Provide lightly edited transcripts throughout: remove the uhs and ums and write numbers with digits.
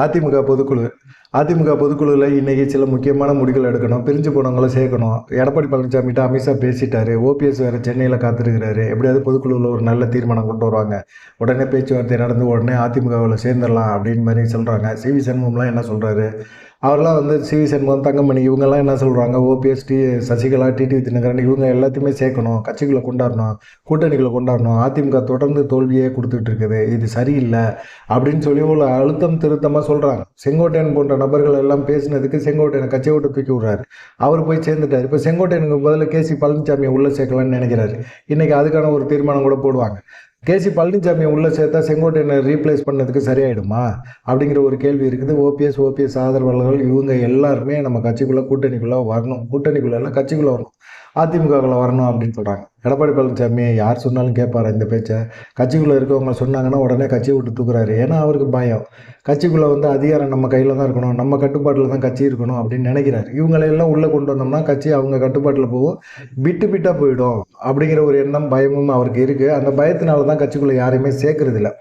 அதிமுக பொதுக்குழு. அதிமுக பொதுக்குழுவில் இன்றைக்கி சில முக்கியமான முடிவுகள் எடுக்கணும். பிரிஞ்சு போனவங்கள சேர்க்கணும். எடப்பாடி பழனிசாமிகிட்ட அமித்ஷா பேசிட்டாரு. ஓபிஎஸ் வேறு சென்னையில் காத்திருக்கிறாரு. எப்படியாவது பொதுக்குழுவில் ஒரு நல்ல தீர்மானம் கொண்டு வருவாங்க. உடனே பேச்சுவார்த்தை நடந்து உடனே அதிமுகவில் சேர்ந்துடலாம் அப்படின்னு மாதிரி சொல்கிறாங்க. சிவி சண்முகம்லாம் என்ன சொல்கிறாரு? அவரெல்லாம் வந்து சிவி சண்முகம், தங்கமணி இவங்கெல்லாம் என்ன சொல்கிறாங்க? ஓபிஎஸ், சசிகலா, டிடிவி தினகரன் இவங்க எல்லாத்தையுமே சேர்க்கணும், கட்சிக்குள்ளே கொண்டாடணும், கூட்டணிகளை கொண்டாடணும். அதிமுக தொடர்ந்து தோல்வியே கொடுத்துட்டு இருக்குது, இது சரியில்லை அப்படின்னு சொல்லி ஒரு அழுத்தம் திருத்தமாக சொல்கிறாங்க. செங்கோட்டையன் போன்ற நபர்கள் எல்லாம் பேசினதுக்கு செங்கோட்டையனை கட்சியை விட்டு தூக்கி விடுறாரு. அவர் போய் சேர்ந்துட்டார். இப்போ செங்கோட்டையனுக்கு பதில் கேசி பழனிசாமியை உள்ளே சேர்க்கலான்னு நினைக்கிறாரு. இன்றைக்கி அதுக்கான ஒரு தீர்மானம் கூட போடுவாங்க. கேசி பழனிசாமியை உள்ளே சேர்த்தா செங்கோட்டையனை ரீப்ளேஸ் பண்ணதுக்கு சரியாயிடுமா அப்படிங்கிற ஒரு கேள்வி இருக்குது. ஓபிஎஸ் ஆதரவாளர்கள் இவங்க எல்லாருமே நம்ம கட்சிக்குள்ளே கூட்டணிக்குள்ளே வரணும், கூட்டணிக்குள்ளே எல்லாம் கட்சிக்குள்ளே வரணும், அதிமுகவில் வரணும் அப்படின்னு சொல்கிறாங்க. எடப்பாடி பழனிசாமி யார் சொன்னாலும் கேட்பார் இந்த பேச்சை. கட்சிக்குள்ளே இருக்கவங்க சொன்னாங்கன்னா உடனே கட்சியை விட்டு தூக்குறாரு. ஏன்னா அவருக்கு பயம். கட்சிக்குள்ளே வந்து அதிகாரம் நம்ம கையில் தான் இருக்கணும், நம்ம கட்டுப்பாட்டில் தான் கட்சி இருக்கணும் அப்படின்னு நினைக்கிறாரு. இவங்களையெல்லாம் உள்ளே கொண்டு வந்தோம்னா கட்சி அவங்க கட்டுப்பாட்டில் போகும், விட்டாக போயிடும் அப்படிங்கிற ஒரு எண்ணம், பயமும் அவருக்கு இருக்குது. அந்த பயத்தினால தான் கட்சிக்குள்ளே யாரையுமே சேர்க்கறது இல்லை.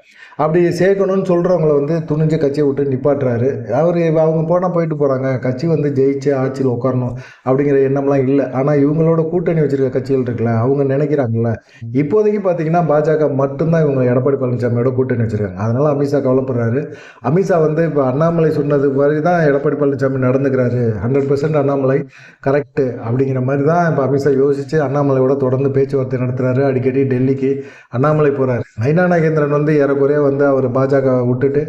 அப்படி சேர்க்கணும்னு சொல்கிறவங்கள வந்து துணிஞ்சு கட்சியை விட்டு நிப்பாட்டுறாரு. அவங்க போனால் போயிட்டு போகிறாங்க, கட்சி வந்து ஜெயிச்சு ஆட்சியில் உட்காரணும் அப்படிங்கிற எண்ணம்லாம் இல்லை. ஆனால் இவங்களோட கூட்டணி வச்சுருக்க கட்சிகள் இருக்குல்ல, அவங்க நினைக்கிறாங்கல்ல. இப்போதைக்கு பார்த்தீங்கன்னா பாஜக மட்டும்தான் இவங்க எடப்பாடி பழனிசாமியோட கூட்டணி வச்சுருக்காங்க. அதனால் அமித்ஷா கவலைப்படுறாரு. அமித்ஷா வந்து இப்போ அண்ணாமலை சொன்னது மாதிரி தான் எடப்பாடி பழனிசாமி நடந்துக்கிறாரு. 100% அண்ணாமலை கரெக்டு அப்படிங்கிற மாதிரி தான் இப்போ அமித்ஷா யோசித்து அண்ணாமலையோட தொடர்ந்து பேச்சுவார்த்தை நடத்துகிறாரு. அடிக்கடி டெல்லிக்கு அண்ணாமலை போகிறார். நயினா நாகேந்திரன் வந்து ஏறக்குறைய வந்து அவர் பாஜக விட்டுட்டு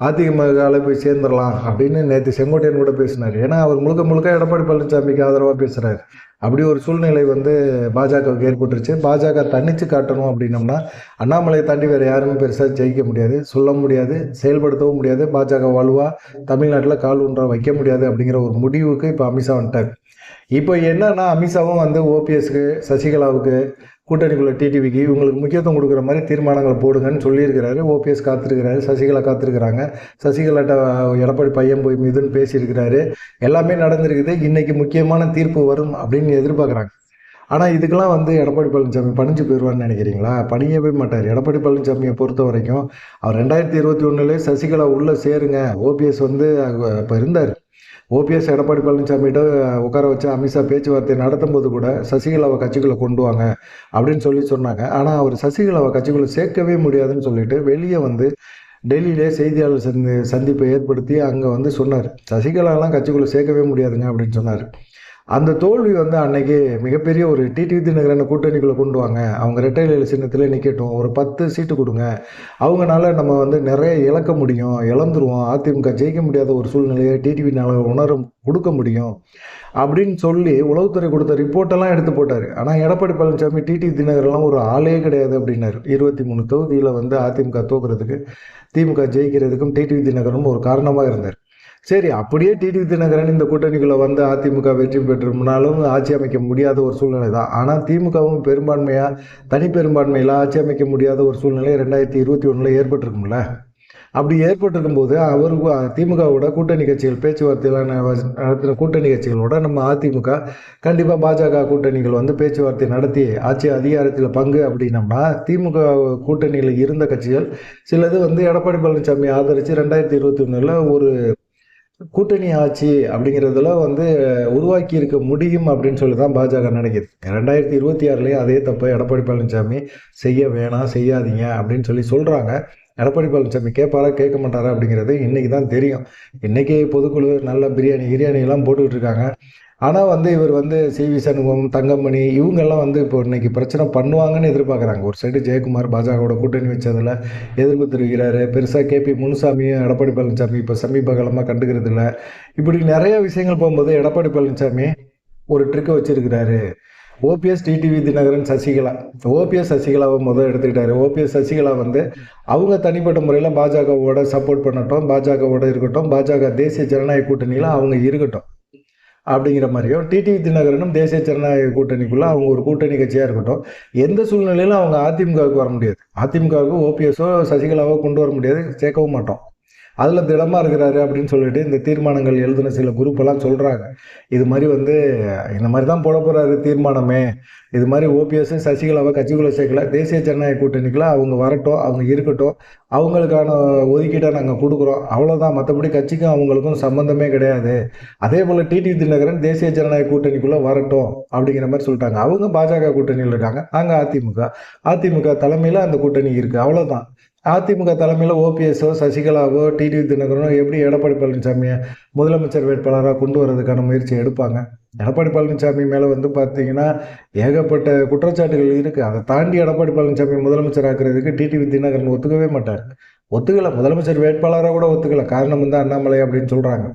அதிமுகவில் போய் சேர்ந்துடலாம் அப்படின்னு நேற்று செங்கோட்டையன் கூட பேசினார். ஏன்னா அவர் முழுக்க எடப்பாடி பழனிசாமிக்கு ஆதரவாக பேசுகிறார். அப்படி ஒரு சூழ்நிலை வந்து பாஜகவுக்கு ஏற்பட்டுருச்சு. பாஜக தன்னிச்சு காட்டணும் அப்படின்னம்னா அண்ணாமலையை தாண்டி வேறு யாருமே பெருசாக ஜெயிக்க முடியாது, சொல்ல முடியாது, செயல்படுத்தவும் முடியாது. பாஜக வலுவாக தமிழ்நாட்டில் கால் ஒன்றாக வைக்க முடியாது அப்படிங்கிற ஒரு முடிவுக்கு இப்போ அமித்ஷா வந்துட்டார். இப்போ என்னன்னா அமித்ஷாவும் வந்து ஓபிஎஸ்க்கு, சசிகலாவுக்கு, கூட்டணிக்குள்ள டிடிவிக்கு இவங்களுக்கு முக்கியத்துவம் கொடுக்குற மாதிரி தீர்மானங்களை போடுங்கன்னு சொல்லியிருக்கிறாரு. ஓபிஎஸ் காத்திருக்கிறாரு, சசிகலா காத்திருக்கிறாங்க. சசிகலாட்ட எடப்பாடி பையன் போய் மீதுன்னு பேசியிருக்கிறாரு. எல்லாமே நடந்திருக்குது. இன்னைக்கு முக்கியமான தீர்ப்பு வரும் அப்படின்னு எதிர்பார்க்குறாங்க. ஆனால் இதுக்கெல்லாம் வந்து எடப்பாடி பழனிசாமி பணிஞ்சு போயிடுவான்னு நினைக்கிறீங்களா? பணியவே மாட்டார். எடப்பாடி பழனிசாமியை பொறுத்த வரைக்கும் அவர் 2021 சசிகலா உள்ளே சேருங்க, ஓபிஎஸ் வந்து இப்போ இருந்தார். ஓபிஎஸ் எடப்பாடி பழனிசாமிகிட்ட உட்கார வச்சு அமித்ஷா பேச்சுவார்த்தை நடத்தும் போது கூட சசிகலாவை கட்சிக்குள்ளே கொண்டு வாங்க அப்படின்னு சொன்னாங்க. ஆனால் அவர் சசிகலாவை கட்சிக்குள்ளே சேர்க்கவே முடியாதுன்னு சொல்லிட்டு வெளியே வந்து டெல்லியிலே செய்தியாளர் சந்திப்பை ஏற்படுத்தி அங்கே வந்து சொன்னார், சசிகலாலாம் கட்சிக்குள்ளே சேர்க்கவே முடியாதுங்க அப்படின்னு சொன்னார். அந்த தோல்வி வந்து அன்னைக்கு மிகப்பெரிய ஒரு டிடிவி தினகரனை கூட்டணிக்குள்ளே கொண்டு வாங்க, அவங்க இரட்டை இலை சின்னத்தில் நிற்கட்டும், ஒரு 10 சீட்டு கொடுங்க, அவங்களால நம்ம வந்து நிறைய இழக்க முடியும், இழந்துருவோம், அதிமுக ஜெயிக்க முடியாத ஒரு சூழ்நிலையை டிடிவினால கொடுக்க முடியும் அப்படின்னு சொல்லி உளவுத்துறை கொடுத்த ரிப்போர்ட்டெல்லாம் எடுத்து போட்டார். ஆனால் எடப்பாடி பழனிசாமி டிடிவி தினகரெல்லாம் ஒரு ஆளே கிடையாது அப்படின்னாரு. 23 தொகுதியில் வந்து அதிமுக தோக்குறதுக்கு, திமுக ஜெயிக்கிறதுக்கும் டிடிவி தினகரனும் ஒரு காரணமாக இருந்தார். சரி, அப்படியே டிடிவி தினகரன் இந்த கூட்டணிக்குள்ளே வந்து அதிமுக வெற்றி பெற்றிருந்தாலும் ஆட்சி அமைக்க முடியாத ஒரு சூழ்நிலை தான். ஆனால் திமுகவும் பெரும்பான்மையாக தனிப்பெரும்பான்மையில் ஆட்சி அமைக்க முடியாத ஒரு சூழ்நிலை 2021 ஏற்பட்டிருக்கும்ல. அப்படி ஏற்பட்டிருக்கும் போது அவருக்கு திமுகவோட கூட்டணி கட்சிகள் பேச்சுவார்த்தையில் நடத்துகிற கூட்டணி கட்சிகளோட நம்ம அதிமுக கண்டிப்பாக பாஜக கூட்டணிகள் வந்து பேச்சுவார்த்தை நடத்தி ஆட்சி அதிகாரத்தில் பங்கு அப்படின்னம்னா திமுக கூட்டணியில் இருந்த கட்சிகள் சிலது வந்து எடப்பாடி பழனிசாமி ஆதரித்து 2021 ஒரு கூட்டணி ஆட்சி அப்படிங்கிறதுல வந்து உருவாக்கி இருக்க முடியும் அப்படின்னு சொல்லி தான் பாஜக நினைக்கிது. 2026 அதே தப்பை எடப்பாடி பழனிசாமி செய்ய வேணாம், செய்யாதீங்க அப்படின்னு சொல்லி சொல்கிறாங்க. எடப்பாடி பழனிசாமி கேட்பாரா கேட்க மாட்டாரா அப்படிங்கிறது இன்றைக்கி தான் தெரியும். இன்றைக்கி பொதுக்குழு நல்ல கிரியாணிலாம் போட்டுக்கிட்டு இருக்காங்க. ஆனால் வந்து இவர் வந்து சிவி சண்முகம், தங்கமணி இவங்கெல்லாம் வந்து இப்போ இன்றைக்கி பிரச்சனை பண்ணுவாங்கன்னு எதிர்பார்க்குறாங்க. ஒரு சைடு ஜெயக்குமார் பாஜகவோட கூட்டணி வச்சதில் எதிர்ப்பு தெரிவிக்கிறாரு. பெருசாக கேபி முனுசாமியும் எடப்பாடி பழனிசாமி இப்போ சமீப காலமாக கண்டுக்கிறது இல்லை. இப்படி நிறைய விஷயங்கள் போகும்போது எடப்பாடி பழனிசாமி ஒரு ட்ரிக்கை வச்சிருக்கிறாரு. OPS, TTV Dhinakaran, Sasikala. OPS சசிகலாவை முதல் எடுத்துக்கிட்டாரு. ஓபிஎஸ் சசிகலா வந்து அவங்க தனிப்பட்ட முறையில் பாஜகவோட சப்போர்ட் பண்ணட்டும், பாஜகவோட இருக்கட்டும், பாஜக தேசிய ஜனநாயக கூட்டணியில் அவங்க இருக்கட்டும் அப்படிங்கிற மாதிரியும், டிடிவி தினகரனும் தேசிய ஜனநாயக கூட்டணிக்குள்ளே அவங்க ஒரு கூட்டணி கட்சியாக இருக்கட்டும். எந்த சூழ்நிலையிலும் அவங்க அதிமுகவுக்கு வர முடியாது. அதிமுகவுக்கு ஓபிஎஸோ சசிகலாவோ கொண்டு வர முடியாது, சேர்க்கவும் மாட்டோம். அதில் திடமாக இருக்கிறாரு அப்படின்னு சொல்லிட்டு இந்த தீர்மானங்கள் எழுதின சில குரூப்பெல்லாம் சொல்கிறாங்க. இது மாதிரி வந்து இந்த மாதிரி தான் போட போகிறாரு தீர்மானமே, இது மாதிரி ஓபிஎஸ் சசிகலாவை கட்சிக்குள்ளே சேர்க்கல, தேசிய ஜனநாயக கூட்டணிக்குள்ள அவங்க வரட்டும், அவங்க இருக்கட்டும், அவங்களுக்கான ஒதுக்கீட்டை நாங்கள் கொடுக்குறோம், அவ்வளோதான், மற்றபடி கட்சிக்கும் அவங்களுக்கும் சம்மந்தமே கிடையாது. அதே போல் டிடிவி தினகரன் தேசிய ஜனநாயக கூட்டணிக்குள்ளே வரட்டும் அப்படிங்கிற மாதிரி சொல்லிட்டாங்க. அவங்க பாஜக கூட்டணியில் இருக்காங்க, நாங்கள் அதிமுக தலைமையில் அந்த கூட்டணி இருக்குது, அவ்வளோதான். அதிமுக தலைமையில் ஓபிஎஸ்ஓ சசிகலாவோ டிடிவி தினகரனோ எப்படி எடப்பாடி பழனிசாமியை முதலமைச்சர் வேட்பாளராக கொண்டு வரதுக்கான முயற்சி எடுப்பாங்க? எடப்பாடி பழனிசாமி மேலே வந்து பார்த்தீங்கன்னா ஏகப்பட்ட குற்றச்சாட்டுகள் இருக்குது. அதை தாண்டி எடப்பாடி பழனிசாமி முதலமைச்சர் ஆக்குறதுக்கு டிடிவி தினகரன் ஒத்துக்கவே மாட்டார். ஒத்துக்கலை, முதலமைச்சர் வேட்பாளராக கூட ஒத்துக்கலை. காரணம் வந்து அண்ணாமலை அப்படின்னு சொல்கிறாங்க.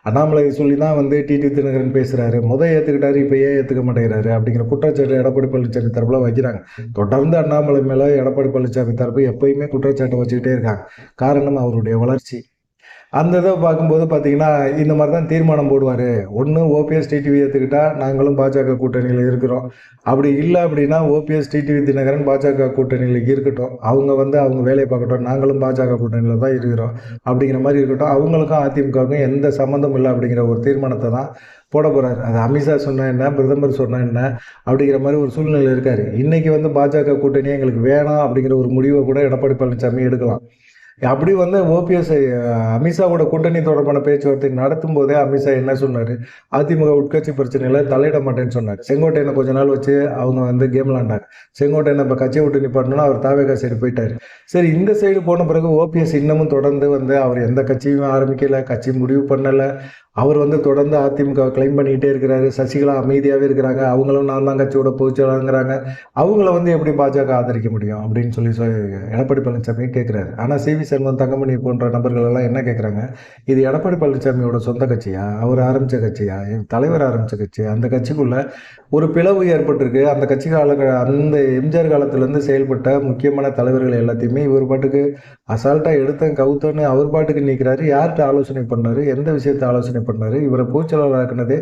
அண்ணாமலை சொல்லி தான் வந்து டிடிவி தினகரன் பேசுகிறாரு, ஏற்றுக்கிட்டாரு, இப்போ ஏன் ஏற்றுக்க மாட்டேங்கிறாரு அப்படிங்கிற குற்றச்சாட்டு எடப்பாடி பழனிசாமி தரப்பில் வைக்கிறாங்க. தொடர்ந்து அண்ணாமலை மேலே எடப்பாடி பழனிசாமி தரப்பு எப்பயுமே குற்றச்சாட்டை வச்சுக்கிட்டே இருக்காங்க. காரணம் அவருடைய வளர்ச்சி. அந்த இதை பார்க்கும்போது பார்த்தீங்கன்னா இந்த மாதிரி தான் தீர்மானம் போடுவார். ஒன்று ஓபிஎஸ் டிடிவி ஏற்றுக்கிட்டா நாங்களும் பாஜக கூட்டணியில் இருக்கிறோம், அப்படி இல்லை அப்படின்னா ஓபிஎஸ் டிடிவி தினகரன் பாஜக கூட்டணியில் இருக்கட்டும், அவங்க வந்து அவங்க வேலையை பார்க்கட்டும், நாங்களும் பாஜக கூட்டணியில் தான் இருக்கிறோம் அப்படிங்கிற மாதிரி இருக்கட்டும், அவங்களுக்கும் அதிமுகவுக்கும் எந்த சம்மந்தம் இல்லை அப்படிங்கிற ஒரு தீர்மானத்தை தான் போட போகிறாரு. அது அமித்ஷா சொன்னால் என்ன, பிரதமர் சொன்னால் என்ன அப்படிங்கிற மாதிரி ஒரு சூழ்நிலை இருக்கார். இன்றைக்கி வந்து பாஜக கூட்டணியே எங்களுக்கு வேணாம் அப்படிங்கிற ஒரு முடிவை கூட எடப்பாடி பழனிசாமி எடுக்கலாம். அப்படி வந்து ஓபிஎஸ் அமித்ஷாவோட கூட்டணி தொடர்பான பேச்சுவார்த்தை நடத்தும் போதே அமித்ஷா என்ன சொன்னார், அதிமுக உட்கட்சி பிரச்சனையில் தலையிட மாட்டேன்னு சொன்னார். செங்கோட்டையனை கொஞ்ச நாள் வச்சு அவங்க வந்து கேம் விளாண்டாங்க. செங்கோட்டையனை இப்போ கட்சியை விட்டு நிப்பாட்டணும்னா அவர் தாவேகா சைடு போயிட்டார். சரி, இந்த சைடு போன பிறகு ஓபிஎஸ் இன்னமும் தொடர்ந்து வந்து அவர் எந்த கட்சியும் ஆரம்பிக்கலை, கட்சி முடிவு பண்ணலை. அவர் வந்து தொடர்ந்து அதிமுக கிளைம் பண்ணிக்கிட்டே இருக்கிறாரு. சசிகலா அமைதியாகவே இருக்கிறாங்க, அவங்களும் நான் தான் கட்சியோட பொதுச்செயலாளருங்கிறாங்க. அவங்கள வந்து எப்படி பாஜக ஆதரிக்க முடியும் அப்படின்னு சொல்லி எடப்பாடி பழனிசாமி கேட்குறாரு. ஆனால் சிவி செல்வன், தங்கமணி போன்ற நபர்கள் எல்லாம் என்ன கேட்குறாங்க, இது எடப்பாடி பழனிசாமியோட சொந்த கட்சியா, அவர் ஆரம்பித்த கட்சியா, என் தலைவர் ஆரம்பித்த கட்சியா, அந்த கட்சிக்குள்ள ஒரு பிளவு ஏற்பட்டிருக்கு. அந்த கட்சி அந்த எம்ஜிஆர் காலத்திலேருந்து செயல்பட்ட முக்கியமான தலைவர்கள் எல்லாத்தையுமே இவர் பாட்டுக்கு அசால்ட்டாக எடுத்தேன் கவுத்தன்னு அவர் பாட்டுக்கு நிற்கிறாரு. யார்கிட்ட ஆலோசனை பண்ணாரு, எந்த விஷயத்தை ஆலோசனை பண்ணாரு, இவரை பொதுச்செயலாளராக்குனதே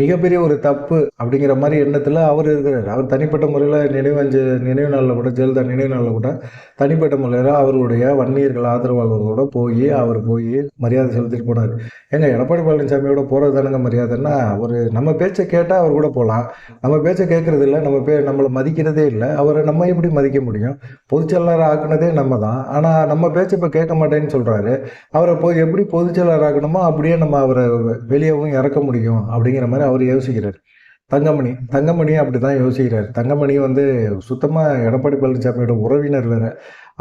மிகப்பெரிய ஒரு தப்பு அப்படிங்கிற மாதிரி எண்ணத்தில் அவர் இருக்கிறார். அவர் தனிப்பட்ட முறையில் நினைவு நாளில் கூட, ஜெயலலிதா நினைவு நாளில் கூட தனிப்பட்ட முறையில் அவருடைய வன்னியர்கள் ஆதரவாளர்களோட அவர் போய் மரியாதை செலுத்திட்டு போனார். ஏங்க, எடப்பாடி பழனிசாமியோட போகிறது தானுங்க மரியாதைன்னா, நம்ம பேச்சை கேட்டால் அவர் கூட போகலாம், நம்ம பேச்சை கேட்கறது இல்லை, நம்மளை மதிக்கிறதே இல்லை, அவரை நம்ம எப்படி மதிக்க முடியும்? பொதுச்செயலாளர் ஆக்குனதே நம்ம தான், ஆனால் நம்ம பேச்சை இப்போ கேட்க மாட்டேன்னு சொல்கிறாரு. அவரை எப்படி பொதுச்செயலாளர் ஆக்கணுமோ அப்படியே நம்ம அவரை வெளியவும் இறக்க முடியும் அப்படிங்கிற மாதிரி அவர் யோசிக்கிறார். தங்கமணி அப்படி தான் யோசிக்கிறார். தங்கமணி வந்து சுத்தமாக எடப்பாடி பழனிசாமியோட உறவினர் வேறு.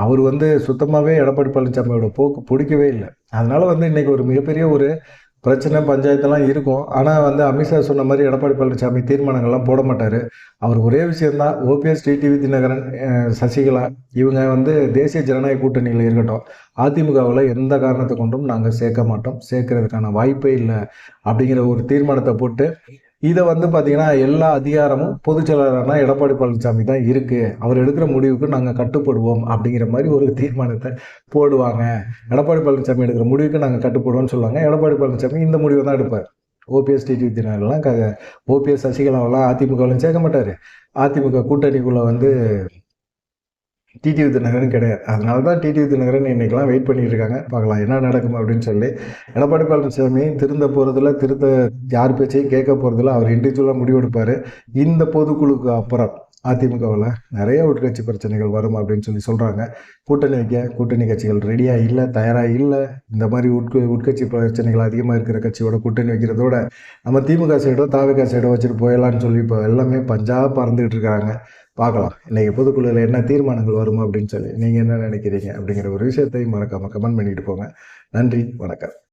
அவர் வந்து சுத்தமாகவே எடப்பாடி பழனிசாமியோட போக்கு பிடிக்கவே இல்லை. அதனால் வந்து இன்றைக்கி ஒரு மிகப்பெரிய ஒரு பிரச்சனை பஞ்சாயத்தெல்லாம் இருக்கும். ஆனால் வந்து அமித்ஷா சொன்ன மாதிரி எடப்பாடி பழனிசாமி தீர்மானங்கள்லாம் போட மாட்டார். அவர் ஒரே விஷயந்தான், ஓபிஎஸ் டிடிவி தினகரன் சசிகலா இவங்க வந்து தேசிய ஜனநாயக கூட்டணியில் இருக்கட்டும், அதிமுகவில் எந்த காரணத்தை கொண்டும் நாங்கள் சேர்க்க மாட்டோம், சேர்க்கறதுக்கான வாய்ப்பே இல்லை அப்படிங்கிற ஒரு தீர்மானத்தை போட்டு இதை வந்து பார்த்தீங்கன்னா எல்லா அதிகாரமும் பொதுச்செயலாளரான எடப்பாடி பழனிசாமி தான் இருக்குது, அவர் எடுக்கிற முடிவுக்கு நாங்கள் கட்டுப்படுவோம் அப்படிங்கிற மாதிரி ஒரு தீர்மானத்தை போடுவாங்க. எடப்பாடி பழனிசாமி எடுக்கிற முடிவுக்கு நாங்கள் கட்டுப்படுவோம்னு சொல்லுவாங்க. எடப்பாடி பழனிசாமி இந்த முடிவை தான் எடுப்பார். ஓபிஎஸ் டிடிவி தினகரன்லாம் ஓபிஎஸ் சசிகலாவெல்லாம் அதிமுகவிலும் சேர்க்க மாட்டார். அதிமுக கூட்டணிக்குள்ளே வந்து டிடிவி தினகரன் கிடையாது. அதனால தான் டிடிவி தினகரன் இன்றைக்கெல்லாம் வெயிட் பண்ணிட்டு இருக்காங்க, பார்க்கலாம் என்ன நடக்கும் அப்படின்னு சொல்லி. எடப்பாடி பழனிசாமி திருத்த யார் பேச்சையும் கேட்க போகிறதில்ல, அவர் இண்டிவிஜுவலாக முடிவெடுப்பார். இந்த பொதுக்குழுக்கு அப்புறம் அதிமுகவில் நிறைய உட்கட்சி பிரச்சனைகள் வரும் அப்படின்னு சொல்லி சொல்கிறாங்க. கூட்டணி கட்சிகள் ரெடியாக இல்லை, தயாராக இல்லை. இந்த மாதிரி உட்கட்சி பிரச்சனைகள் அதிகமாக இருக்கிற கட்சியோட கூட்டணி வைக்கிறதோட நம்ம திமுக சைடோ தாவேகா சைடோ வச்சுட்டு போயிடலான்னு சொல்லி இப்போ எல்லாமே பஞ்சாக பறந்துக்கிட்டு இருக்காங்க. பார்க்கலாம் இன்றைக்கி பொதுக்குழுவில் என்ன தீர்மானங்கள் வருமா அப்படின்னு சொல்லி நீங்கள் என்ன நினைக்கிறீங்க அப்படிங்கிற ஒரு விஷயத்தையும் மறக்காமல் கமெண்ட் பண்ணிட்டு போங்க. நன்றி, வணக்கம்.